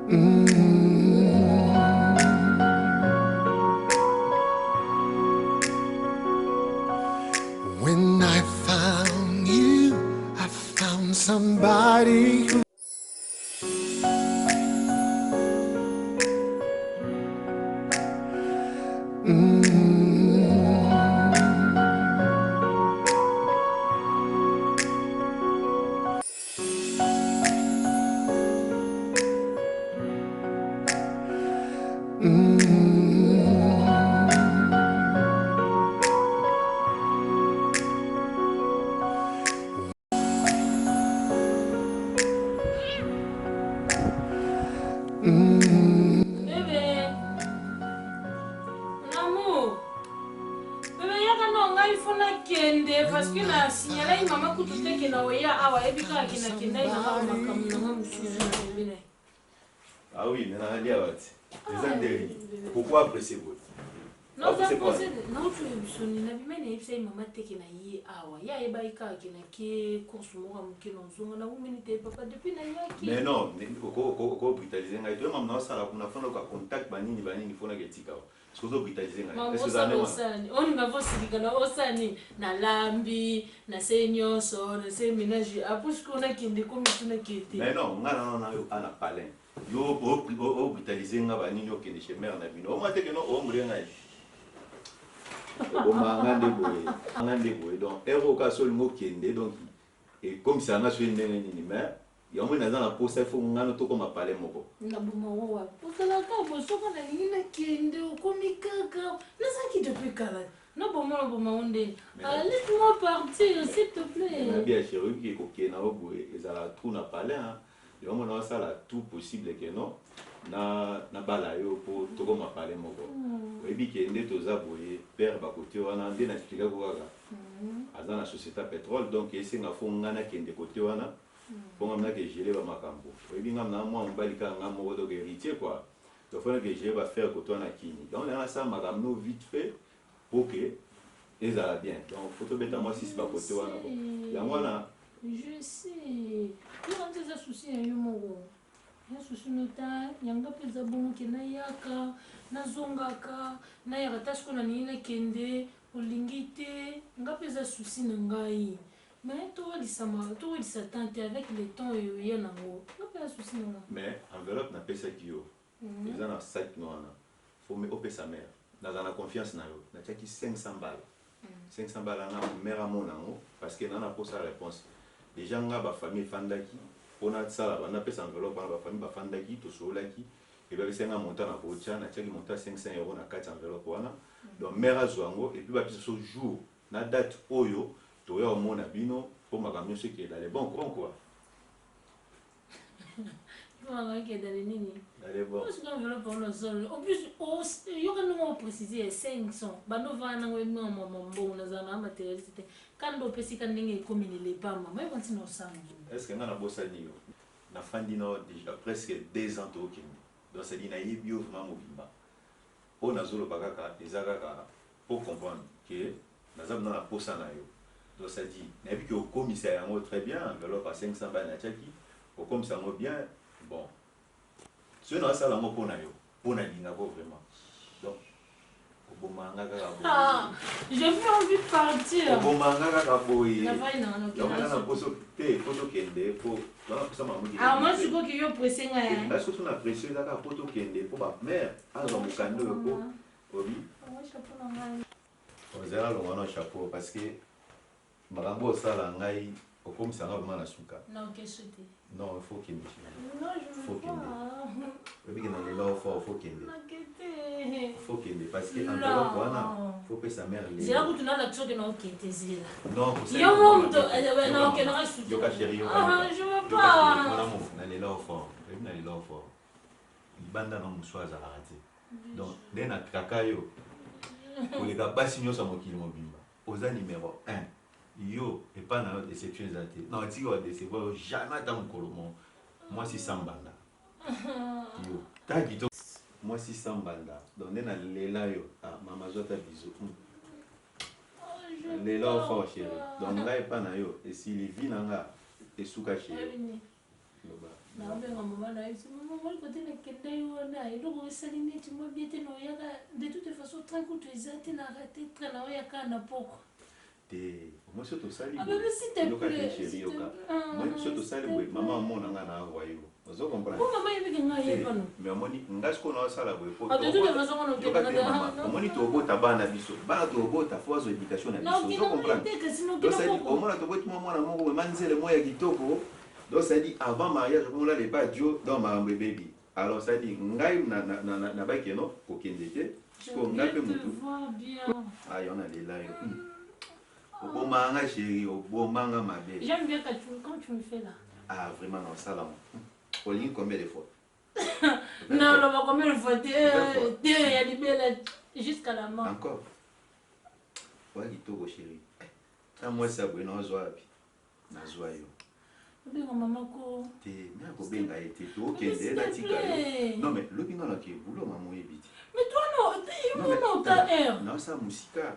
When I found you, I found somebody who Bébé, mon amour. Bébé, yaka no ngai fona kende parce que na signala maman kutute ke na oya awa ebika ke na kenda ina ka makamu na mususu na bébé. Ah oui, mais on a dit à pourquoi apprécier vous? Non, ça pose non tu es bisoni na bimé na ipsa maman te ke na yi awa. Ya eba ika ke na ke course mo am ke no zonga na minute papa depuis na yaki. Mais non, ko brutaliser ngai to maman ça la kuna fona ka contact banini fona ke tika. Est-ce que brutaliser ngai? Est-ce que ça ne on va voir si kana osani na lambi na senyo so na se ménage après ce qu'on a qui ndeko mutuna kete. Mais non, ngana na ana palin. Yo brutaliser nga banini yo kende chez mère na bino. O mate ke no o mri ngai. Ngande boy donc ero ka sol ngo kende donc et comme ça nga so ndenge nini mais yango naza na posa fo ngano to koma palais moko. Na buma wa. Posala ka bo soko na nina kende komi kaka. Na ça qui te fait kala. Non bon moi onde. Laisse-moi partir s'il te plaît. Na bien chérie qui ko kena o boy ezala tout na palais hein. Yango na sala tout possible que non. Na bala yo po to koma palais moko. Oyebi kende toza boye père bakote wana nde na expliquer ko kaka. Aza na société pétrole donc esenga fo ngana kende kote wana. Pour nga que gelé ba makambo. Oyebi nga na moi mbali ka nga moko donc héritier quoi. Donc faut que je va faire kote wana kini. Donc on a ça makambo vite fait pour que ezala bien. Donc faut to beta moi si ba kote wana ko. Yango na je sais. Yo on des soucis yo moko. Ya susu nota yanga peza bongo ke na yaka na zongaka na yaka tasko na nina kende olingi te nga peza susi na ngai mais toi lisa tante avec le temps ya nango nga peza susi na nga mais enveloppe na pesa ki yo eza na sac noana faut me ope sa mère na confiance na yo na tiaki 500 balles 500 balles na mère à mon nango parce que na posa réponse déjà nga ba famille fandaki on a ça on a payé enveloppe par la famille ba fandaki to solaki et bien c'est un montant na kocha na tiaki montant 500 € na 4 enveloppe wana donc mère azwango et puis ba pisa so jour na date oyo to ya mona bino pour makamio ce qui est dans les bons courants quoi voilà qui est dans les nini dans les bons parce que enveloppe on a sol en plus yo quand nous préciser 500 ba no va na ngwe mama mambo na zana matérialité quand on peut si quand ndenge commune les pas maman ils vont nous ça est-ce que na na bossa ni na fandi no déjà presque 2 ans to kini donc c'est dit na yebio vraiment mobimba on a zolo bakaka ezaka pour comprendre que nazam na posa na yo donc ça dit na bi que au commissaire yango très bien enveloppe à 500 balles na tiaki au commissaire yango bien bon ce na ça la mo pona yo pona linga ko vraiment donc ah, j'ai plus envie de partir. Na ah, moi, je crois qu'il y a pressé. Est-ce que tu as pressé la photo qui est pour ma mère? Alors, mon canot, oui. Vous avez un chapeau parce que Marambo Salangai, au comme ça, vraiment la souka. Non, qu'est-ce que non, il faut qu'il me non, je veux pas. Il faut qu'il me faut qu'il me parce que il faut que sa mère c'est là où tu n'as la chose de non qui était zéro. Non, il y a un moment de non qui n'a je veux pas. N'allez là au fort. N'allez là au fort. Il banda non musoa za raté. Donc dès na kakayo pour les gars pas signer sur mon kilo mobimba. Oza numéro 1. Yo et pas na déception zaté. Non, tu vas décevoir jamais dans mon colomo. Moi si sambanda. Yo, ta guito. Moi si sambanda. Donc na lela yo. Ah maman zota bisou. Lela au fort chérie. Donc là et pas na yo et si les vie nanga et souka chérie. naobenga mama na yesu mama moi côté na kende yona eloko esali neti moi bien te noyaka de toute façon tant que tu es te na raté très na oyaka na poko te moi surtout sali ah bébé s'il te plaît chérie oka moi surtout sali boy maman mona nga na voyo ozo comprendre ko mama yebi nga yeba no mais amoni ngasko na sala boy po ah de toute façon on te na amoni to bota bana biso bana to bota force éducation na biso ozo comprendre donc ça dit au moins to bota mwana moko manzele moya kitoko. Donc ça dit avant mariage on l'a pas Dieu dans ma baby. Alors ça dit ngai na ba keno ko kendete ko ngai pe mutu. Ah y en a les là. Au bon manga chérie, au bon manga ma belle. J'aime bien quand tu me fais là. Ah vraiment non ça là. Pauline combien de fois? Non, non, combien de fois? Il y a des belles jusqu'à la mort. Encore. Ouais, kitoko chérie. Ça moi ça bueno zoapi. Na zoayo. Maman ko te mais ko benga été to kende la tika yo non mais le binga na ke boulot maman ebiti mais toi non ta air non ça musica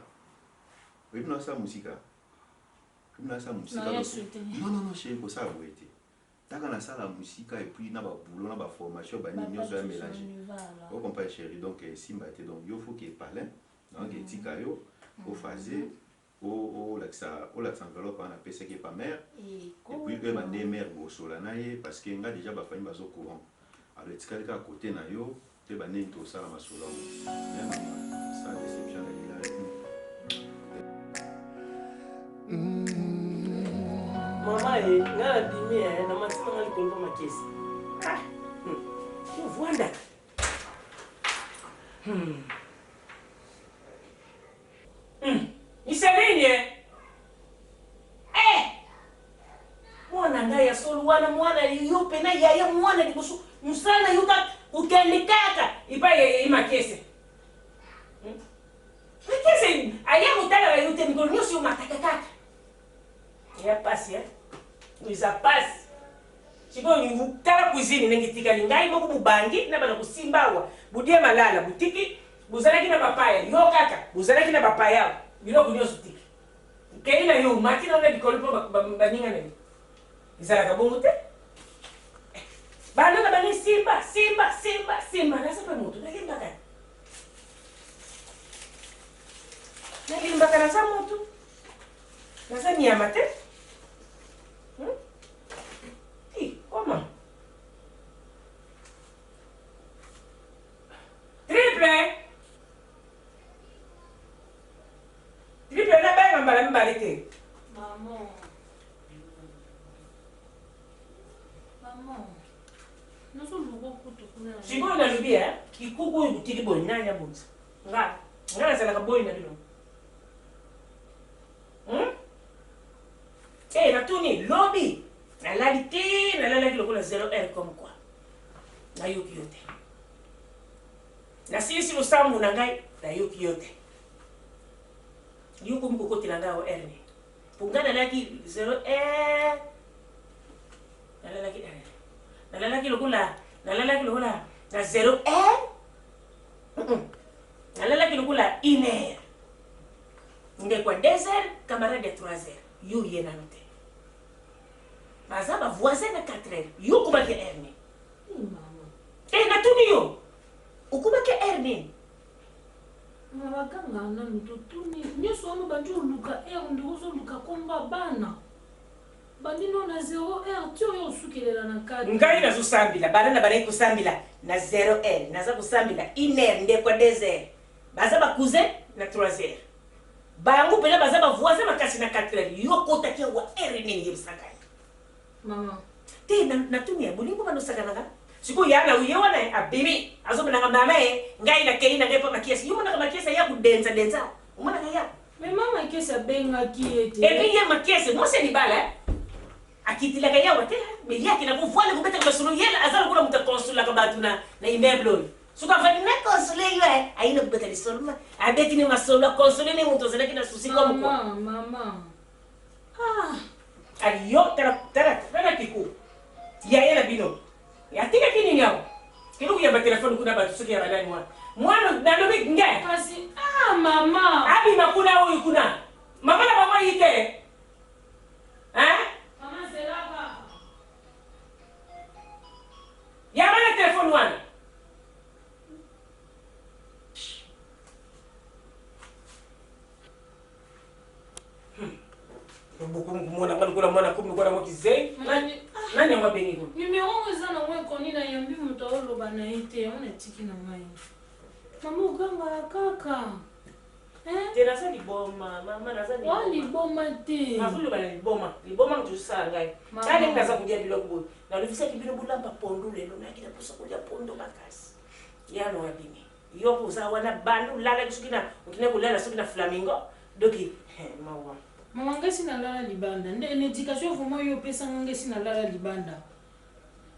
oui non ça musica non chez ko ça boete taka na sala musica et puis na ba boulot na ba formation ba nyo so mélanger on comprend chérie donc simba été donc yo faut que parler donc tika yo au fazer au l'accent enveloppe on appelle ça qui est pas mère et puis eux mandé mère bosola naie parce que nga déjà ba famille bazo courant alors etikali ka côté na yo te ba nini to sala masola même ça déception mama nga dimi na matima ngali ko ngoma kesi ah yo vuanda Isalinye mwana ndaya soluwana mwana yupe na yaya mwana dibusu musana yuka ukendikaka ipaye imakese makese aya mutala wa yute mikolo nyosi umatakakaka ya pasi uiza pasi chibo nyutala kuzini nengitika lingai moku bubangi na bana kusimbawa budia malala butiki buzalaki na papaya yo kaka buzalaki na papaya biloko nyonso tiki keina yo mati na bikolo po baninga nini izalaka bongo te bana na bani simba nasa pa moto nakilimbaka nasa moto nasa nyama te comment triple na banga mbala mbalite maman naso luko kutokuna siko na lubia kikuku butiki boy nanya bunza nga sala ka boy na bino na tuni lobby na lalite na lalaki lokola 0R comme quoi na yoki yote na sisi lusambu na ngai na yoki yote yuko mko kote na ngao R ni pungana laki 0R na lalaki lokola na 0R na lalaki lokola 1R nge kwa 2R camarade 3R yu yena note bazaba voisin na 4R yu kubaki R ni na tuni yo ukubaki R ni mabaganga na mtotuni nyoso wana banjo luka ndikozo luka komba bana bandino na 0R tio yo sukelela na 4 ngai nazo sambila bana bana kusambila na 0R naza kusambila 1R nde kwa 2R baza ba cousin na 3R bangu pela baza ba voisin makasi na 4R yo kota kia wa R nini yebisanga mama te na tumia bulingo bano sakana siko yana uyewana abibi azobena mama ngai na keina ngepa makiasi yuma na makiasi ya kudenza umana kaya me mama kesa benga kiete ebiye makiasi mose ni bala akitila kaya wate me yake na kufuana kubeta kwa sulu yela azala kula mtakonsula kabatu na immeuble suka fani na konsule yeye aina kubeta lisoluma abeti ni masola konsule ni mtu zalaki na susi kwa mama aliyo tara kiku yeye na bino yatika kini nyao kiluku ya telefoni kuna batu suki ya badani mwana na lobi nge kasi mama abi makuna huyu kuna mama na mama yike mama selaka komona ngalo kula mwana kumbe kwa mo kizei nani ngwa bengi ko numéro eza na ngwe koni na yambi moto oloba na ite on etiki na ngai mama oganga kaka te nasa liboma mama nasa liboma liboma te nafulu bana liboma ntusala ngai tani ngaza kudia biloko bo na lufisa kibino bulamba pondo lelo na kina posa kudia pondo makasi yano wabini yo posa wana bandu lala kusukina ukine kulala sukina flamingo doki mawa mama ngesi na lala libanda nde éducation vraiment yo pesa ngesi na lala libanda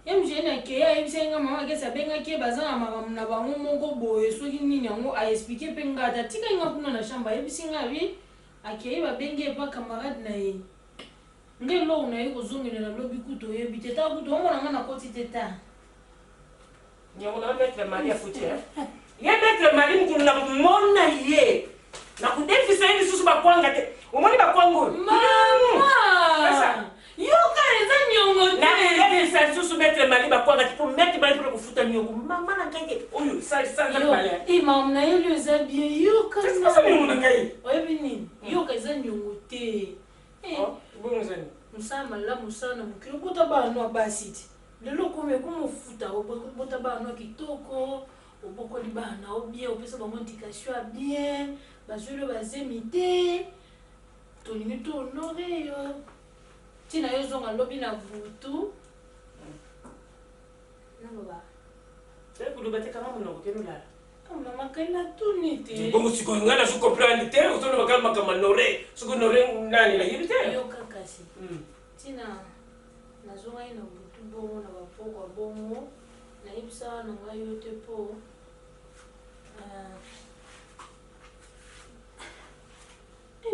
mjene ke ya ibsenga mama ngesi benga ke bazanga mama na bango moko boye soki nini yango a expliquer pe ngata tika inga kuna na shamba ibisinga bi akei ba benge pa camarade na ye ngelo na ye kozongela na lobi kuto ye biteta kuto omona ngana koti teta nyango na mettre Maria futi ye mettre Maria mkunla mona ye na kudefisa hivi susu bakwanga te umoni bakwangu mama yoka eza nyongo te na kudefisa susu mettre Maria bakwanga tipo mettre Maria pour kufuta nyongo mama na ngenge oyo sa Maria mama na yelo eza bien yoka sasa nyongo na ngai oyebi nini yoka eza nyongo te bongozani musama la musana mukilo kota bana basiti lelo kome kumufuta obota bana kitoko oboko li bana obie opesa ba indication bien bazolo bazemite tolingi to honore yo tina yo zonga lobi na vutu naloba c'est pour le battre kama munoko kenula mama kaila tunite bongo siko ngana su comprendre te o tono bakama kama nore suko nore nani la yibite yo kakasi tina nazonga ina vutu bongo na bapoko bongo na ibisa na ngai yo te po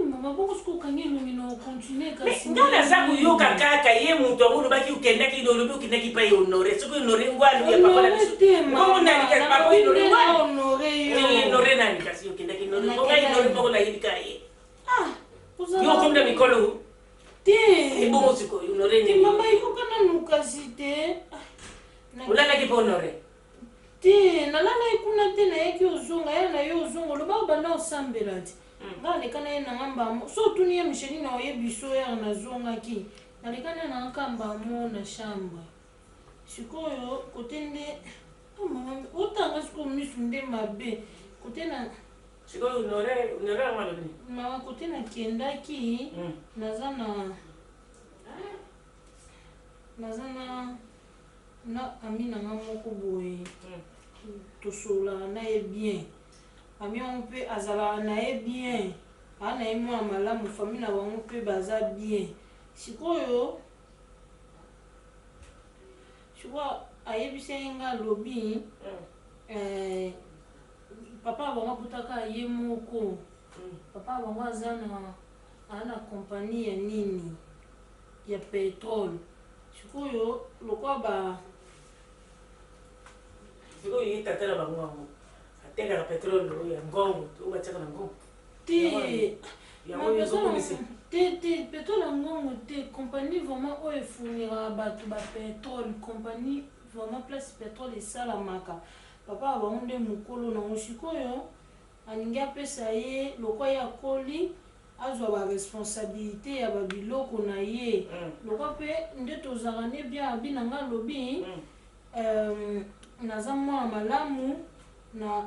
mama bongo siko kangi lumino continue kasi ngana za kuyoka kaka ye muntu amuno baki ukenda ki lolo bi ukenda ki pa honore siko honore ngwalu ya papa na biso bongo nani ka papa honore ngwalu honore nani kasi ukenda ki honore bongo honore bongo la yibika ye yo komda mikolo te bongo siko honore ni mama yo kana nukasi te ulala ki pa honore te nalala ikuna te na yeki ozonga ya na yo ozonga loba banda osambela te ngalekana ye nanga mbamo so tuni ye misheni na oyebiso ya nazongaki nalekana ye nanga kambamo na chambre sikoyo kote nde mama otanga sikoyo misu nde mabe kote na sikoyo honore ngalobi mama kote nakendaki naza na ami nanga moko boye tosola na ye bien ami on mpe azala na ye bien ana ye mwana malamu famille na bango mpe baza bien sikoyo ayebisa ye nga alobi papa bango aputaka ye moko papa bango aza na kompani ya nini ya petrole sikoyo lokwa sikoyo ye tata na bango yango ateka na petrole ya ngongo ubachaka na ngongo te petrole ya ngongo te compagnie vraiment oyo efunira bato bapetrole compagnie vraiment place petrole esalamaka papa bango nde mokolo nango sikoyo alingi apesa ye lokwa ye akoli azwa baresponsabilité ya babiloko na ye lokwa mpe nde tozala nde bien abi nanga alobi naza mwana malamu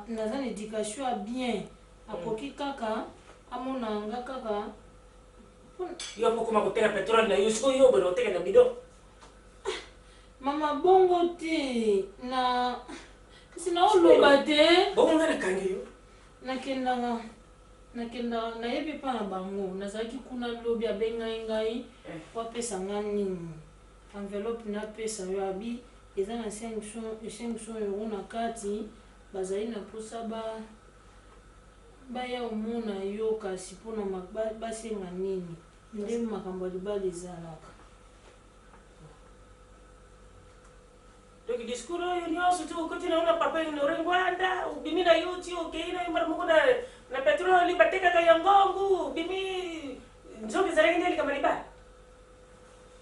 naza na éducation ya bien akoki kaka amona nga kaka yo pokoma koteka petrole na yo sikoyo yo bona oteka na bido mama bongo te na kasi na oloba te bongo nga nakangi yo nakendanga nayebi mpa na bango nazalaki kuna lobi abengai ngai po apesa nga nini enveloppe napesa yo abi eza na 500 euro na kati bazali na posa baya omona yo kasi mpona basenga nini nde makambo ya libala ezalaka donc discours oyo nyonso ti okoti na una papa honore ngwanda ubimi na yo ti okei na yo mara moko na petroli batekaka ya ngongu ubimi nzoki ezalaki nde likama libala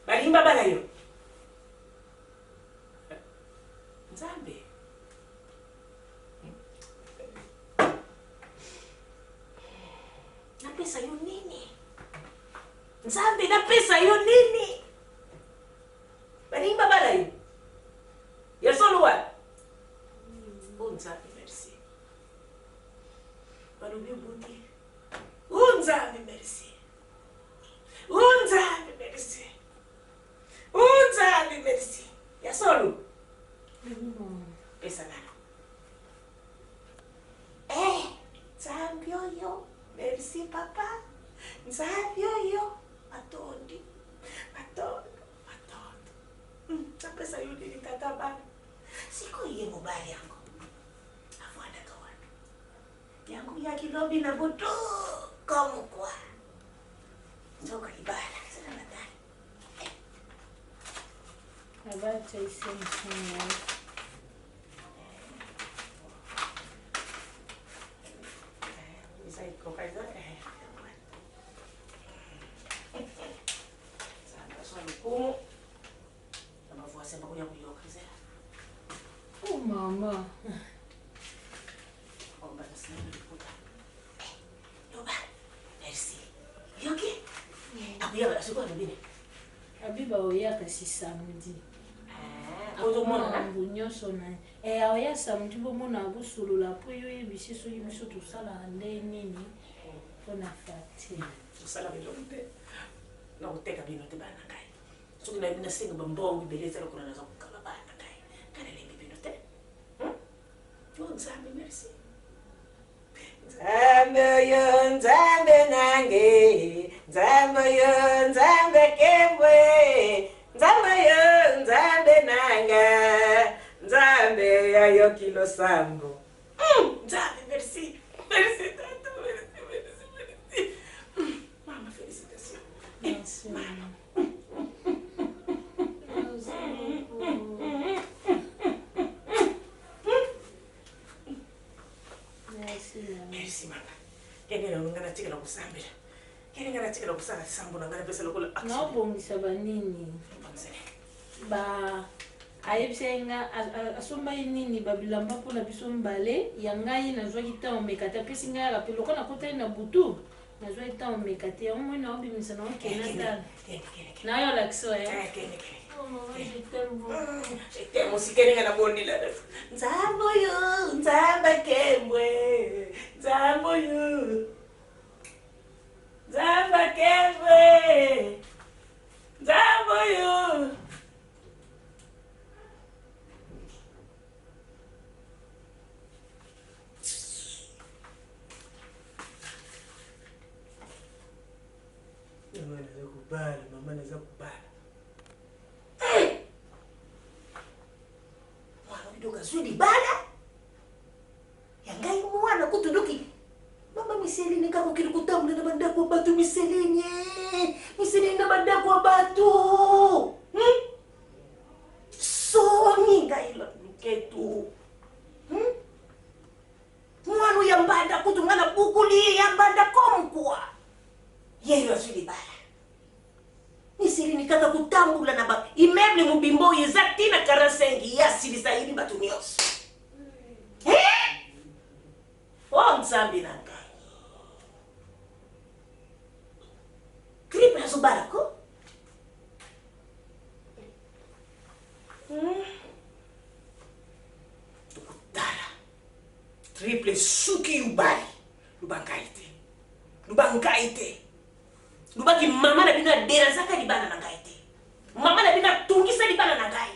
balimba bala yo nzambe napesa yo nini nzambe napesa na yo nini baningi babala yo ya solo wana unzambe merci balobi buti unzambe merci unzambe merci unzambe merci ya solo pesa nalo nzambe oyo merci papa nzambe oyo atondi napesa yo nini tata bana sikoye mobali yango avwandaka wana yango ya kilobi na butu komukwa nzoka libala sana madani abacha isemsina oh mama abiba oyaka si samedi akomanambu nyonso na aoya samedi bomona abosolola po yo yebisi soki biso tosalaka nde nini mpona fati tosala biloko te na koteka bino te bana ngai soki nasenga bambongo ebele eza lokola naza kokaba bana ngai kanalembi bino te nzambe merci nzambe oyo nzambe nange nzambe oyo nzambe kembwe nzambe oyo nzambe nanga nzambe yayo kilo sambo nzambe merci merci tata merci mama félicitations merci merci mama kengena ngana tikela kusambira kengena tikela kusala sambo ngana pesa lokola naobongisa banini ba ayebsenga asomba nini babilamba mpona biso mbale ya ngai nazwaki ntango meka te apesi ngai yaka pe loko nakotali na butu nazwaki ntango meka te yango moi naobimisa naokena tala nayo lakso musikenenga na bondila nzambe oyo nzambe kembwe nzambe oyo nzambe kembwe nzambe oyo mama naza kubala mama naza kubala mwana kidoka zwi libala yangai mwana kutunduki mama miselini kako kili kutamula na bandako wa batu miselini na bandako wa batu soni ngai luketu mwana yambanda kutu mwana bukuli yambanda komkwa yeyo azwi libala miselini kaka kutambula na ba immeuble mubimbo eza tina 45 yasilisa yini batu nyonso o nzambe na ngai triple azobalako tokutala triple suki ubali lubangai te lubaki mama na bino aderanzaka libala na ngai te mama na bino atungisa libala na ngai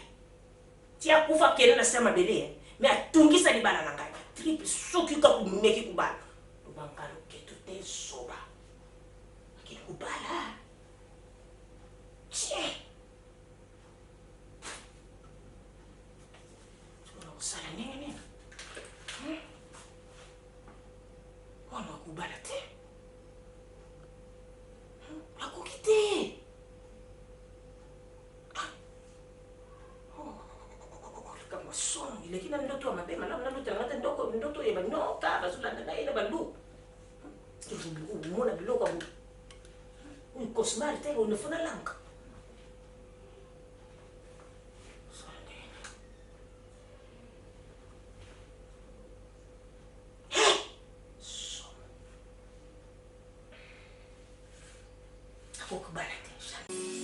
ti akufa kende na sema mabele me atungisa libala na ngai triple soki kakumeki kubala lubanga loketo te soba akili kubala tie tukona kusala nini wana kubala te akoki te kama songi lakini na ndoto ya mapema na ndoto ngata ndoto ya banota bazulanda na ina bandu mona biloko abu ukosmar te unafuna lanka Aku kebalan.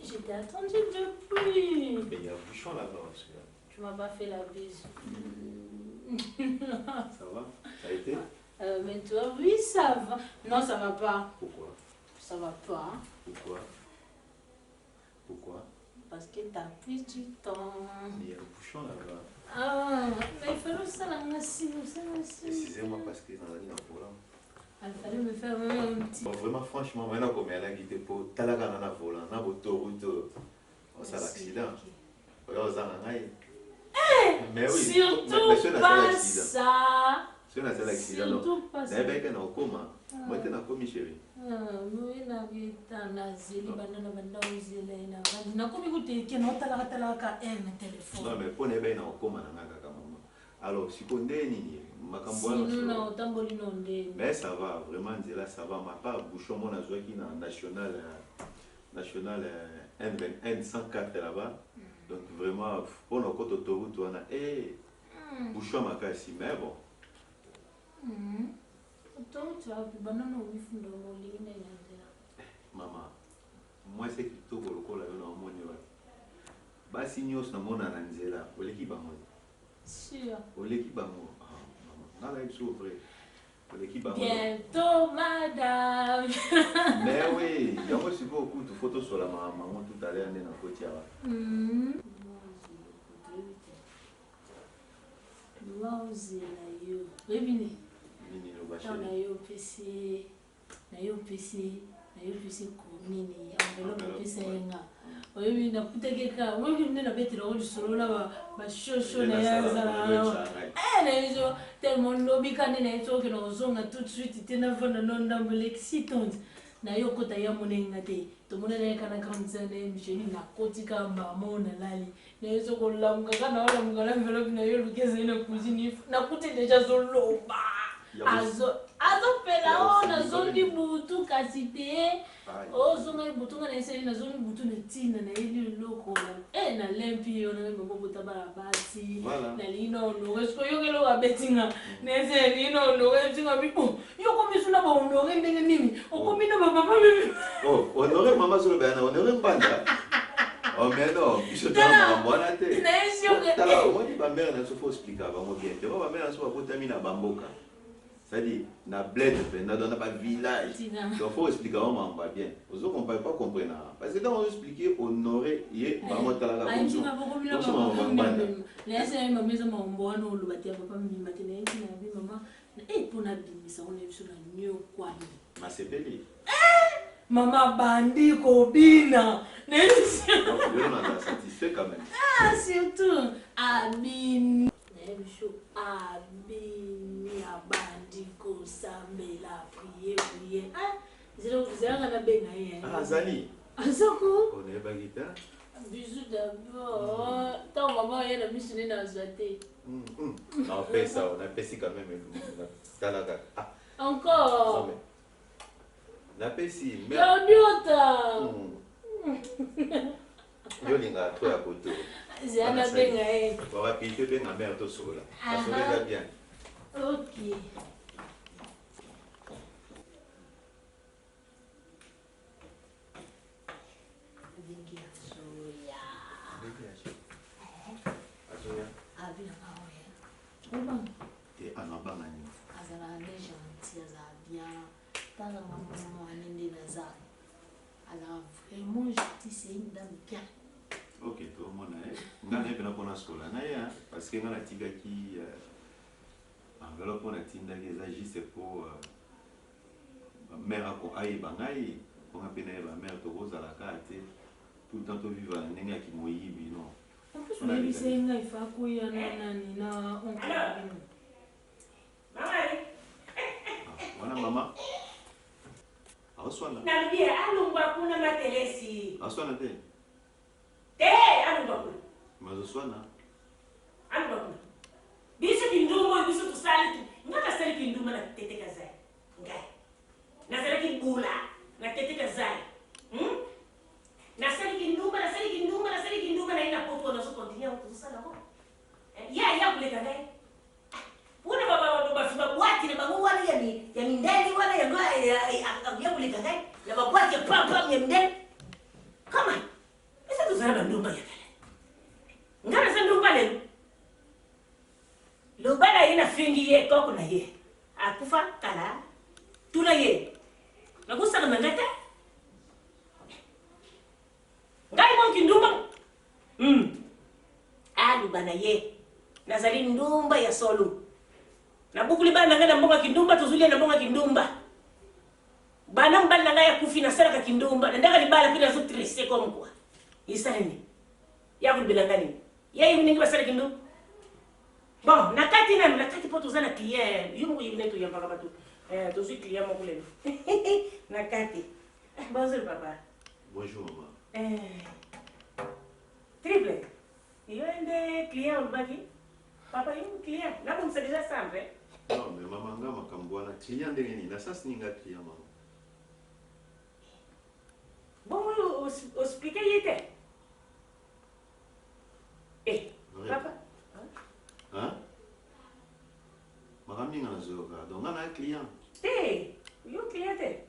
J'étais attendu depuis. Mais il y a un bouchon là-bas. Tu m'as pas fait la bise. Ça va? Ça a été? Mais toi, oui, ça va. Non, ça va pas. Pourquoi? Ça va pas. Pourquoi? Pourquoi? Parce que t'as pris du temps. Mais il y a un bouchon là-bas. Ah, mais il fallait ça la merci. Excusez-moi parce que dans la ligne en volant. Il fallait me faire un petit. Bon, vraiment, franchement, maintenant, comme elle a quitté pour Talaga dans la volant, dans l'autoroute, on s'est l'accident. Mais oui, surtout pas ça. Si on a fait l'accident, surtout pas ça. n'avait qu'un coma. Moi, tu es dans le chérie. Oui, na zeli banana bandao zele na bandi na komi kuti ke no tala ka téléphone. Non mais pour ne pas dans coma na ngaka maman. Alors si on est nini makambo na sinon na otamboli no ndeni. Mais ça va vraiment là ça va ma part bouchon mon azwa qui na national N104 là-bas. Donc vraiment pour nos côtes autoroute on a bouchon makasi mais bon. Donc tu as banana au bifundo molina yanzela. Maman, moi c'est que tout le monde a un moni. Basi nyos na mona na nzela, oleki bango. Sûr. Oleki bango. Na la ibso vrai. Oleki bango. Bientôt madame. Mais oui, il y a aussi beaucoup de photos sur la maman tout à l'heure na kotia. Wauzela yo. Revini. Nini no bache. Na yo PC kunini envelope pesa yenga oyebi na kutekeka webi nne na betela o lisolo na ba shosho na yaza na hizo tellement lobby kane na hizo ke no zonga tout de suite tena vona no ndambele excitante na yo kota ya monenga te to monela kana kanzane mjeni na kotika mama na lali na hizo ko lamuka kana wala mungala envelope na yo lukeze na cuisine na kute deja zoloba azopela o na zoni butu kasi te ozonga butu nga na eseli na zoni butu na ntina na eli loko na lempi yo na mbo butabala basi na lino no esko yo kelo abetinga na eseli no no etinga bipo yo komi suna ba onore ndenge nini okomi na papa bibi honore mama solo bana honore mbanda. Oh mais non, je te rends bonne tête. Tala, on dit ba mère na so faut expliquer ba mo bien. Ba mère na so ba botamina bamboka. C'est-à-dire, na bled, na dans pas village. Donc faut expliquer comment on va bien. Aux autres on peut pas comprendre. Parce que quand on expliquer honorer et maman tala la bonne. Laisse ma maison mon bon no lo batia papa mbimba tena eti na bi mama pona bimisa on ebiso na nyo kwani. Masepeli. Mama bandi kobina. Yo na satisfait quand même. Surtout abini. Nebisho abini abandi ko samela prier. Zero na benga ye. Zali. Azoko. On est bagita. Bisous d'abord. Tant maman elle a mis sur les nazaté. On fait ça, on a fait si quand même. Encore. On a fait si. Yo linga to ya koto. Zana benga e. On va piter benga mère to sola. Ça serait bien. OK. mwasi aza bien tala maman anende naza alors vraiment je dis c'est une dame bien. Ok, tout le monde a ngana epena pona skola na ya parce que ngana tigaki enveloppe on a tindaki eza juste pour mère ko ayi bangai ko ngapena ba mère to kozalaka te tout le temps to vivre ndenge ya kimoyibi non. En plus on a vu c'est ngai fa ko ya nani na oncle. Wana mama. Aswana. Nambia alungwa kuna matelesi. Aswana te. Alungwa kuna. Mazoswana. Alungwa kuna. Biso kindumbo biso tusali tu. Ngaka sali kindumbo na tete kazai. Ngai. Na sali kibula na tete kazai. Na sali kindumbo na sali kindumbo na sali kindumbo na ina poto na so continue kusala ko. Ya kuleta ngai. Una baba bafika bwati na bangu wale ya mindeni wale ya kuleta ngai. Na babwati ya pam ya mindeni. Kama esa tuzana ndumba ya kale. Ngana sa ndumba lelo. Lobala ina fingi ye koko na ye. Akufa kala. Tuna ye. Nagusa na mangata. Ngai mo kindumba. Lubana ye. Nazali ndumba ya solo. Na bukuli bana ngana mbonga kindumba tuzulia na mbonga kindumba. Bana mbali na ngaya kufi na saraka kindumba. Ndaka libala pina zo tresse comme quoi. Isani. Ya kulbilangani. Ya hivi ningi basara kindumba. Bon, nakati po tuzana client. Yumu yibine tu yamba kabatu. Tuzu client mo kule. Nakati. Bonjour papa. Bonjour maman. Triple. Yo ende client ulbaki. Papa yumu client. Nako msadija sambre. Non, mais maman nga makambo wana client ndenge nini? Na sasa ninga client maman. Bon, expliquer yete. Papa. Hein? Makamni nga nazoka. Donc nga na client. Yo client te.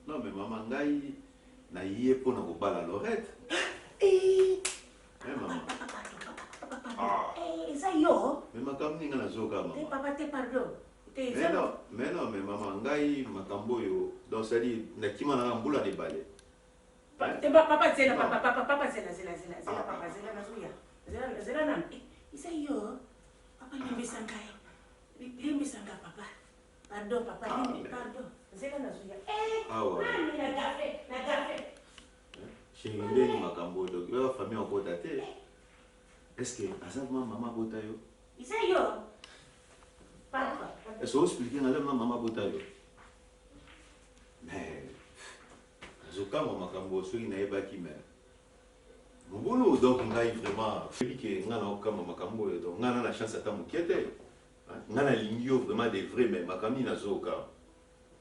Non, mais maman ngai na yé pona ko bala Lorette. Maman. Ça yo. Mais makamni nga nazoka maman. Papa te pardon. Mais non, mais maman ngai makambo yo. Donc ça dit na kima na mbula de balé. Papa zela papa zela papa zela nazuya. Zela nam. Isa yo. Papa limbi sangai. Limbi sanga papa. Pardon papa limbi pardon. Zela nazuya. Nani na gafe. Chérie ndeni makambo do. Yo famille ko tate. Est-ce que azama maman bota yo? Isa yo. Papa. Est-ce que vous expliquez azama maman bota yo? Mais Zoka makambo soki na yebaki mais Mobolo donc ngai vraiment que ngana okama makambo donc ngana na chance ata mukete ngana lingio vraiment des vrais mais makamni na zoka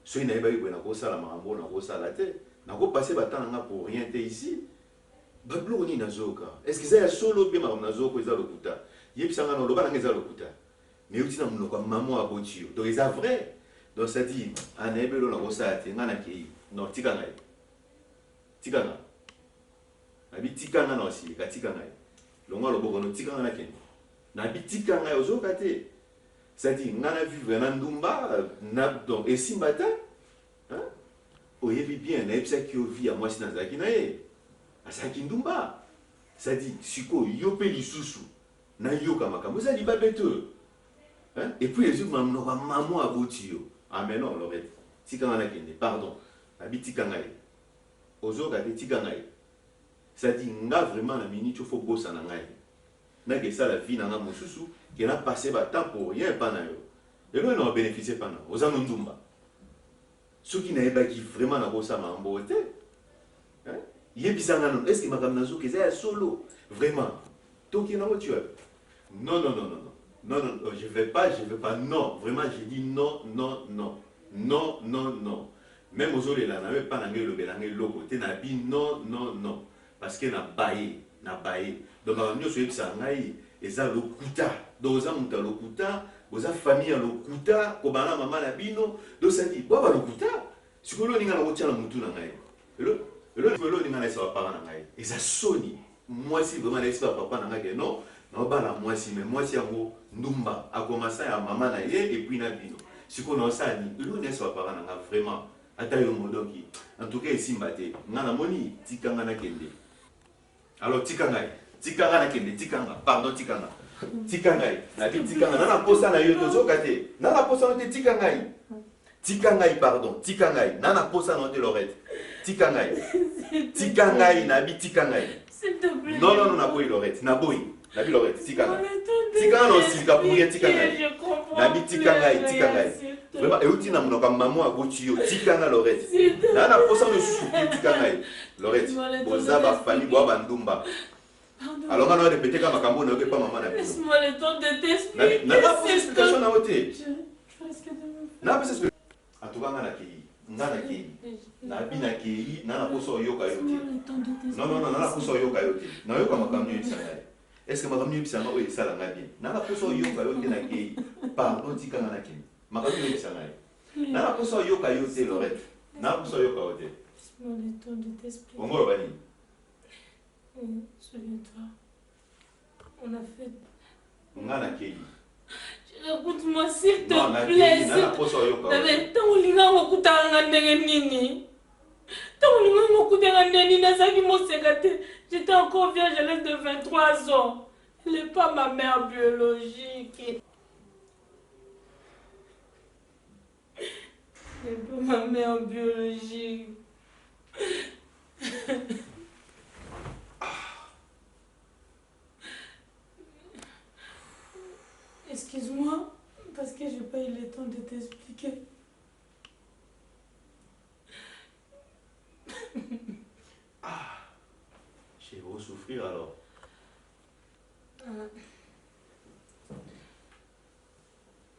soki na yebaki ko na ko sala makambo na ko sala te na ko passer batana nga pour rien te ici bablo ni na zoka est-ce que ça ya solo bien makamna zoko eza lokuta yebisa ngana lobana ngeza lokuta mais utina munoko maman abotio donc c'est vrai donc ça dit anebelo na ko sala te ngana ke non tika ngai tikanga nabi tikanga na aussi ka tikanga longa loboko no tikanga na kende nabi tikanga ozoka te ça dit ngana vivre na ndumba na donc esimbata hein oyebi bien na epsa ki ovi ya mwasi na zaki na ye asaki ndumba ça dit siko yope lisusu na yoka makambo za libabeto hein et puis les autres mamno maman aboti yo ah mais non Lorette tikanga na kende pardon nabi tikanga ozoka te tikanga ça dit nga vraiment la minute faut bossa na ngai na que ça la vie na nga mosusu qui na passé ba temps pour rien pas na yo et là on bénéficier pas na ozano ndumba ceux qui n'avaient pas qui vraiment na bossa ma mbote hein yebisanga non est-ce que makam nazo que ça solo vraiment donc il tu non je vais pas non vraiment j'ai dit non même aux autres là n'avait pas n'angé le bélangue loco t'es nabi non parce que na baillé donc on nous souhaite ça ngai et ça le kuta donc aux amis le kuta aux famille le kuta kobana maman la bino donc ça dit baba le kuta si que l'on n'inga rotia la mutu na ngai le n'inga na sa papa na ngai et ça soni moi si vraiment laisse papa na ngai non ba la moi si mais moi si yango ndumba a commencé à maman na ye et puis na bino Si on a ça, nous n'est pas parents vraiment. Attends yo modoki. En tout cas ici mbaté. Ngana moni tikanga na kende. Alors tikangai. Tikanga na kende, tikanga. Pardon tikanga. Tikangai. Na tikanga na posa na yo tozo kate. Na la posa na tikangai. Tikangai pardon, tikangai. Na posa na te Lorette. Tikangai. Tikangai na bi tikangai. S'il te plaît. Non non non na boy Lorette. Na boy. Na bi Lorette tikanga. Tikanga no sika pour tikangai. Na bi tikangai tikangai. Vraiment, et où na monoka maman a goûté tikanga Lorette. Na posa no susu tikangai. Lorette. Boza ba fami bo bandumba. Alors on va répéter comme makambo na pas maman na. Laisse-moi le temps de t'expliquer. Na pas explication na hote. Je risque de me Na pas explication. En tout cas ngana ki. Ngana ki. Na bina ki na poso yoka yote. Non non non na poso yoka yote. Na yoka makambo ni tsanga. Est-ce que makambo ni tsanga o isala ngabi? Na poso yoka yote na ki. Pardon tikanga na ki. Makambo ni tsanga. Na poso yoka yote Lorette. Na poso yoka yote. Laisse-moi le temps de t'expliquer. Ongo bani. Souviens-toi. On a fait. Ngana ki. Écoute-moi s'il te plaît. Na poso yoka. Mais tant ulinga ngokutanga ndenge nini? Tant ulinga ngokutanga ndenge nini nazaki mosekate. J'étais encore vierge à l'âge de 23 ans. Elle n'est pas ma mère biologique. Elle n'est pas ma mère biologique. Excuse-moi, parce que je n'ai pas eu le temps de t'expliquer. Je vais vous souffrir alors.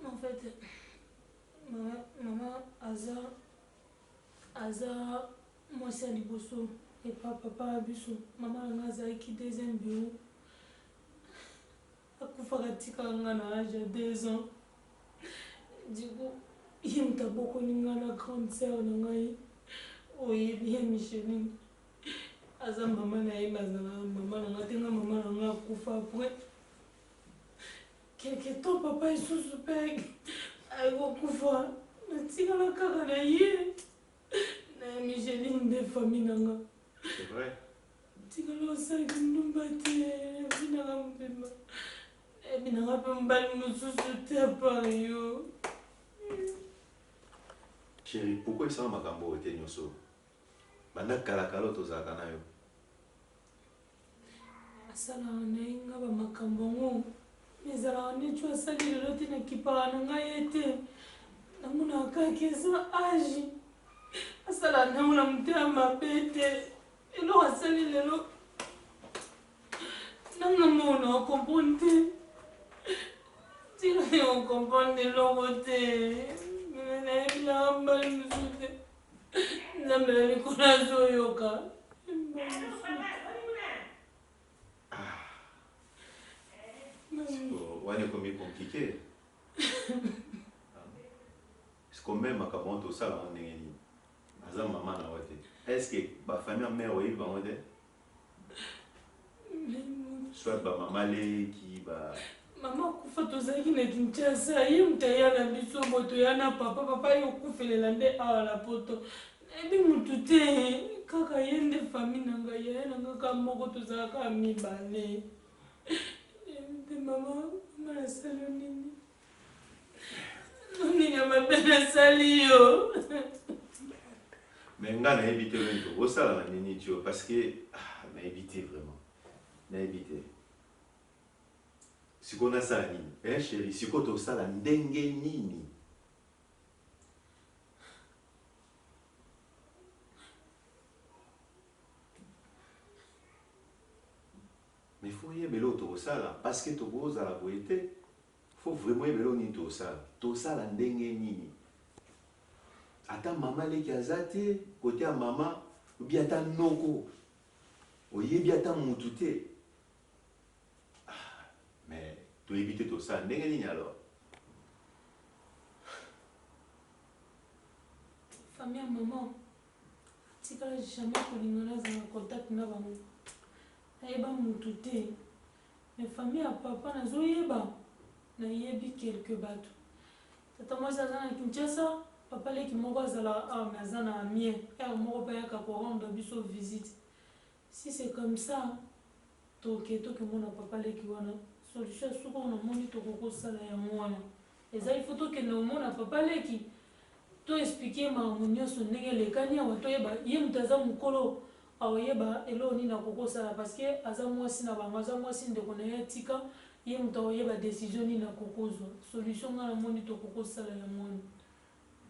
En fait, maman, Aza, moi c'est Aliboso et papa Abiso. Maman Aza qui deuxième bureau. Akufaka tika nga na âge de 2 ans. Du coup, il m'a beaucoup na grande sœur na ngai. Oui, bien Micheline. Aza maman na ye bazala maman na tenga maman na nga kufa après. Quelque temps papa est sous-super. Ayo kufa. Na tika la kaka na ye. Na Micheline de famille na nga. C'est vrai. Tika la osaki ndumbate. Vina nga mpema. Chérie, pourquoi il s'en makambo au tenyoso? Banda kalakalo to zakana yo. Asala na ba makambo ngo. Mezala ne tu asali le lote na kipa na ngayete. Namuna ka kesa agi. Asala na muna mtea mabete. Elo asali le lo. Nanga mona comprendre. Si on comprend de l'autre côté, mais la mal nous soute. La mère Nicolas Zoyoka. Ouais, comme compliqué. C'est quand même à quand tout ça on est Azam maman na wote. Est-ce que ma famille mère oui va wote? Soit ba maman qui va Maman kufa tozaki na Kinshasa ye mutaya na biso moto yana papa yo kufelela nde awa la poto ebi mutu te kaka ye nde famille na ngai ye na kaka moko tozalaka mibale nde mama nasali nini nini ya mabe nasali yo mais nga na évité le tout ça na nini tu parce que na évité vraiment na évité. Si on a ça, hein, chérie, si on a ça, la dengue nini. Mais il faut y avoir l'autre ça là, parce que tu as la beauté. Il faut vraiment y avoir l'autre ça. Tout ça, la dengue nini. Attends, maman, les kazate, côté à maman, ou bien attends, noko. Ou bien attends, moutouté. Mais tu évites tout ça, n'est-ce pas alors? Famille à maman, si tu n'as jamais connu contact na bango, ayeba mutu te. Mais famille à papa na zo yeba, na yebi quelques bateaux. tata mwasi aza na Kinshasa papa leki moko azala mais aza na Amiens ere moko mpe ayaka korendre biso visite. Si c'est comme ça tokemona papa leki wana solution soki onamoni tokokosala yango wana eza il faut tokende omona papa leki to expliquer makambo nyonso ndenge elekani awa toyeba ye moto aza mokolo aoyeba eloo nini akokosala parce que aza mwasi na bango aza mwasi ndeko na ye tika ye moto aoyeba décision nini akokozwa solution nga namoni tokokosala yango wana.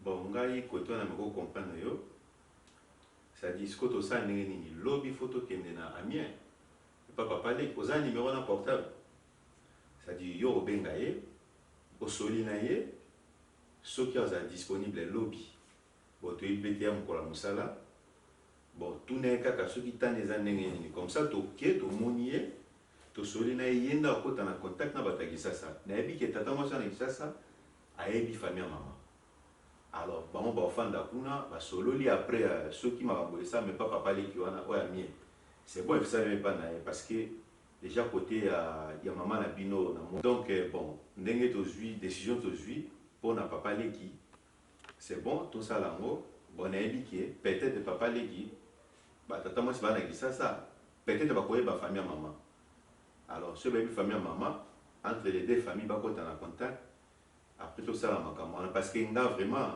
Bon ngai koto na meko comprendre yo c'est-à-dire ce que tosala ndenge nini lobi faut tokende na Amiens papa leki oza numéro na portable c'est-à-dire yo obenga ye osoli na ye soki aza disponible lobby bon toyebi ya mokolo mosala bon tuna ye kaka soki tani eza ndenge nini comme ça toke tomoni ye tosoli na ye nda akota na contact na bato ya Kisasa nayebi ke tata mwasi na Kisasa ayebi famille ya mama alors bango baofanda kuna basololi après soki makambo esa mais pas papa leki wana oyo Amiens c'est bon efisali me pa na ye parce que déjà côté ya mama na bino na donc bon ndenge tozwi décision tozwi pour na papa leki c'est bon tout ça lango bon nayebi ke peut-être papa leki batata mwasi bana Kisasa peut-être bakoyeba famille ya mama alors ce bayebi famille ya mama entre les deux familles bakota na contact après tout ça la makambo parce que nga vraiment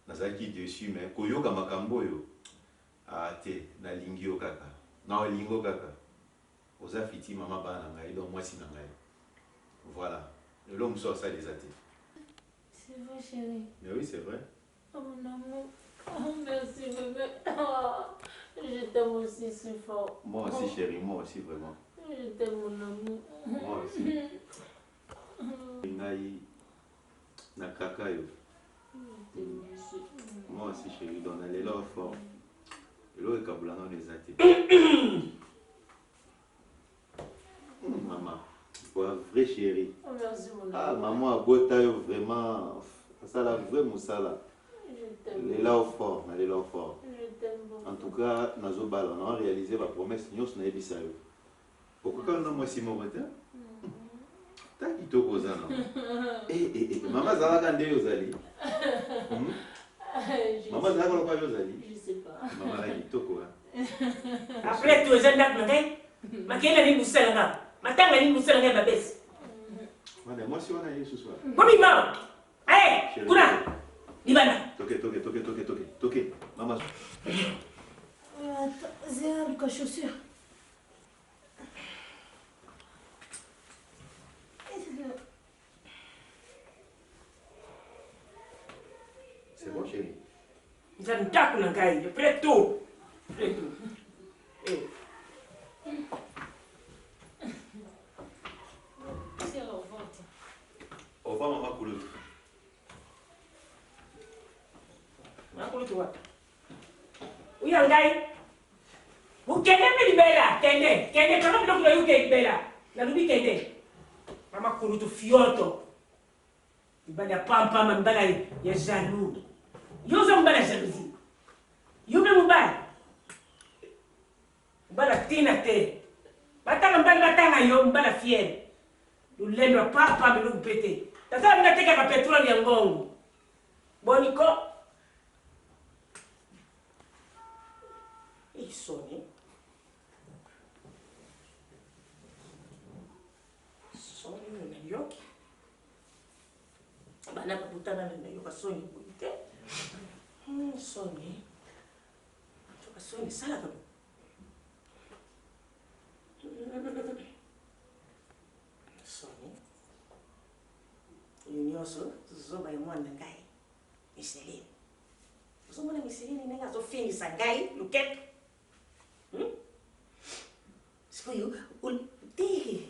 nazalaki dessus mais koyoka makambo oyo te nalingi yo kaka na olingo kaka oza fiti mama bana na ngai donc mwasi na ngai voilà lelo mosu asali eza te. C'est vrai chérie. Mais oui c'est vrai. Oh mon amour, oh merci bébé. Oh, je t'aime aussi si fort. Moi aussi chérie, moi aussi vraiment. Je t'aime mon amour. Moi aussi. Ngai na kaka yo. Moi aussi chérie, donc elle est là fort. Lelo ekabulanga eza te. Maman, vrai chérie. Oh merci mon amour. Ah maman abota yo vraiment ça la vrai musala. Je t'aime. Elle est là fort, elle est là fort. Je t'aime beaucoup. En tout cas, nazo bala on a réalisé la promesse nyos na ebisa yo. Pourquoi na moi si mo rete? Ta kitoko zana. Maman zalaka nde yo zali. Maman zalaka kwa yo zali. Je sais pas. Maman la kitoko hein. Après tu es ndak ngai. Makela ni musala. Matanga ni musala ngai babesi. Wana moi si wana yesu soir. Mami mama. Eh, kuna. Libana. Toke. Maman. Attends, j'ai un chaussure. C'est bon chérie. Nzantaku na ngai, je prête tout. Prête tout. Eh. C'est au ventre. Au revoir maman Koulout. Makulu tu wapi? Uya ngai. Ukende me libela, kende kama bilo kuna yuke libela. Na lubi kende. Mama kulu tu fioto. Mbala pampa mbala ya jaloux. Yoza mbala jalousie. Yube mbala. Mbala tina te. Batanga mbala batanga yo mbala fier. Lulendo papa bilo kupete. Tazama mnateka ka petroli ya ngongo. Boniko. Soni. Soni na yoki. Bana kaputana na yoka Soni buite. Soni. Yoka Soni sala kama. Soni. Unyoso zoba ya mwana ngai. Miseline. Zomona Miseline nenga zo finisa ngai luket. Sikoyo ulti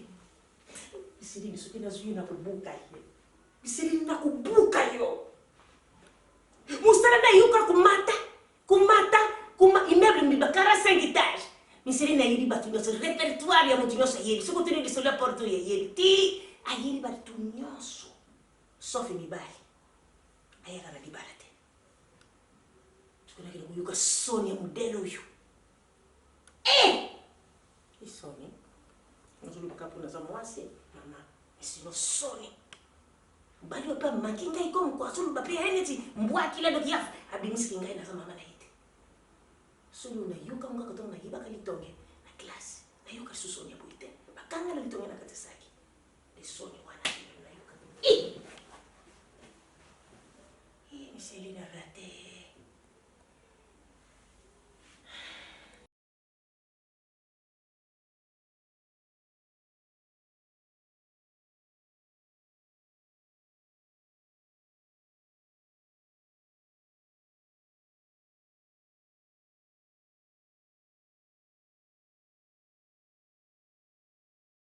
Miseline soki nazwi na kubuka hiyo. Miseline na kubuka hiyo. Mustala na yuka kuma immeuble mbibakara 5 étages. Miseline na yiri batu nyoso répertoire ya mutu nyoso yiri. Soko tene de la porte ya yiri. Ti ayiri batu nyoso. Sauf mibali. Ayaka na libalate. Tukuna kile kuyuka Soni ya modelo yu. Soni. Nzulu kapu na za mwasi mama. Sino Soni. bali pa makinga iko mkwasulu bape eneti mbwa kila do kiafa abimisi ngai na mama na ite sulu na yuka mga katong na hiba kalitonge na class na yuka susonya buite bakanga na litonge na katasaki de sonyo wana na yuka